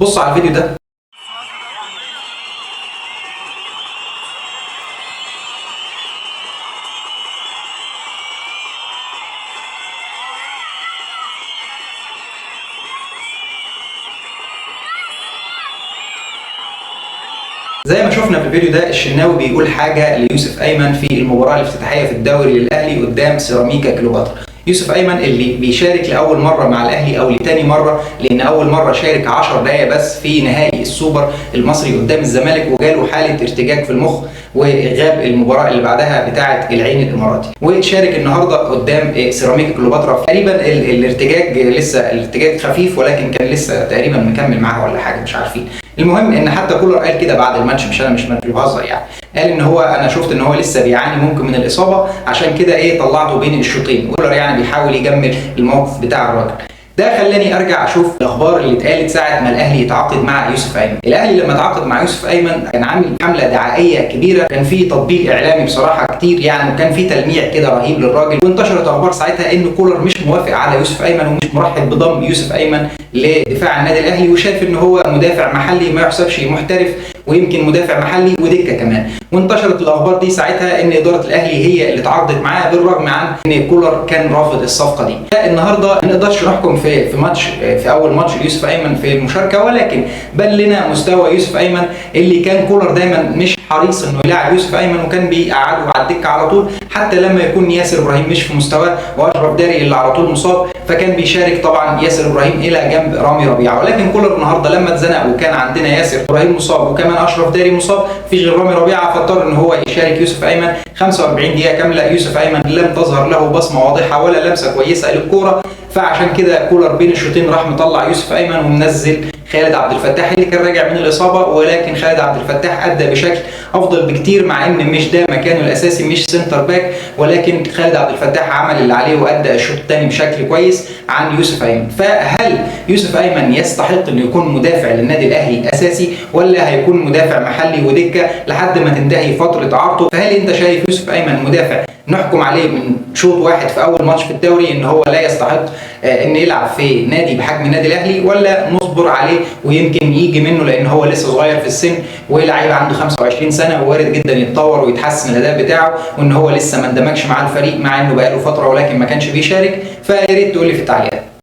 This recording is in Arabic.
بص على الفيديو ده. زي ما شفنا في الفيديو ده، الشناوي بيقول حاجه ليوسف ايمن في المباراه الافتتاحيه في الدوري للاهلي قدام سيراميكا كليوباترا. يوسف ايمن اللي بيشارك لاول مره مع الاهلي او لتاني مره، لان اول مره شارك 10 دقائق بس في نهائي السوبر المصري قدام الزمالك وجاله حاله ارتجاج في المخ وغاب المباراه اللي بعدها بتاعه العين الاماراتي، وشارك النهارده قدام سيراميكا كليوباترا. تقريبا الارتجاج لسه الارتجاج خفيف، ولكن كان لسه تقريبا مكمل معاه ولا حاجه، مش عارفين. المهم ان حتى كولر قال كده بعد الماتش، مش بهزر يعني، قال ان هو انا شفت ان هو لسه بيعاني ممكن من الاصابه، عشان كده طلعته بين الشوطين. كولر يعني بيحاول يجمل الموقف بتاع الراجل. ده خلاني ارجع اشوف الاخبار اللي اتقالت ساعه ما الاهلي يتعاقد مع يوسف ايمن. الاهلي لما تعاقد مع يوسف ايمن كان عامل حمله دعائيه كبيره، كان في تطبيق اعلامي بصراحه كتير يعني، وكان في تلميع كده رهيب للراجل، وانتشرت اخبار ساعتها ان كولر مش موافق على يوسف ايمن ومش مرحب بضم يوسف ايمن لدفاع النادي الاهلي، وشايف ان هو مدافع محلي ما يحسبش محترف، ويمكن مدافع محلي ودكه كمان. وانتشرت الاخبار دي ساعتها ان اداره الاهلي هي اللي تعاقدت معاه، بالرغم عن ان كولر كان رافض الصفقه دي. النهارده ما نقدرش نحكم في ماتش، في اول ماتش ليوسف ايمن في المشاركه، ولكن بان لنا مستوى يوسف ايمن اللي كان كولر دايما مش حريص انه يلاعب يوسف ايمن، وكان بيقعده على الدكه على طول، حتى لما يكون ياسر ابراهيم مش في مستواه واشرف داري اللي على طول مصاب، فكان بيشارك طبعا ياسر ابراهيم الى جنب رامي ربيعه. ولكن كولر النهارده لما اتزنق وكان عندنا ياسر ابراهيم مصاب وكمان اشرف داري مصاب، مفيش غير رامي ربيعه، فاضطر ان هو يشارك يوسف ايمن 45 دقيقه كامله. يوسف ايمن لم تظهر له بصمه واضحه ولا لمسه كويسه للكوره، فعشان كده كولر بين الشوطين راح مطلع يوسف ايمن ومنزل خالد عبد الفتاح اللي كان راجع من الاصابه. ولكن خالد عبد الفتاح ادى بشكل افضل بكتير، مع ان مش ده مكانه الاساسي، مش سنتر باك، ولكن خالد عبد الفتاح عمل اللي عليه وادى الشوط الثاني بشكل كويس عن يوسف ايمن. فهل يوسف ايمن يستحق انه يكون مدافع للنادي الاهلي اساسي، ولا هيكون مدافع محلي ودكه لحد ما تنتهي فتره اعارته؟ فهل انت شايف يوسف ايمن مدافع نحكم عليه من شوط واحد في اول ماتش في الدوري ان هو لا يستحق ان يلعب في نادي بحجم النادي الاهلي، ولا نصبر عليه ويمكن يجي منه لان هو لسه صغير في السن ولعيب عنده 25 سنه ووارد جدا يتطور ويتحسن الاداء بتاعه، وان هو لسه ما اندمجش مع الفريق مع انه بقاله فتره ولكن ما كانش بيشارك؟ فيا ريت تقول لي في التعليقات.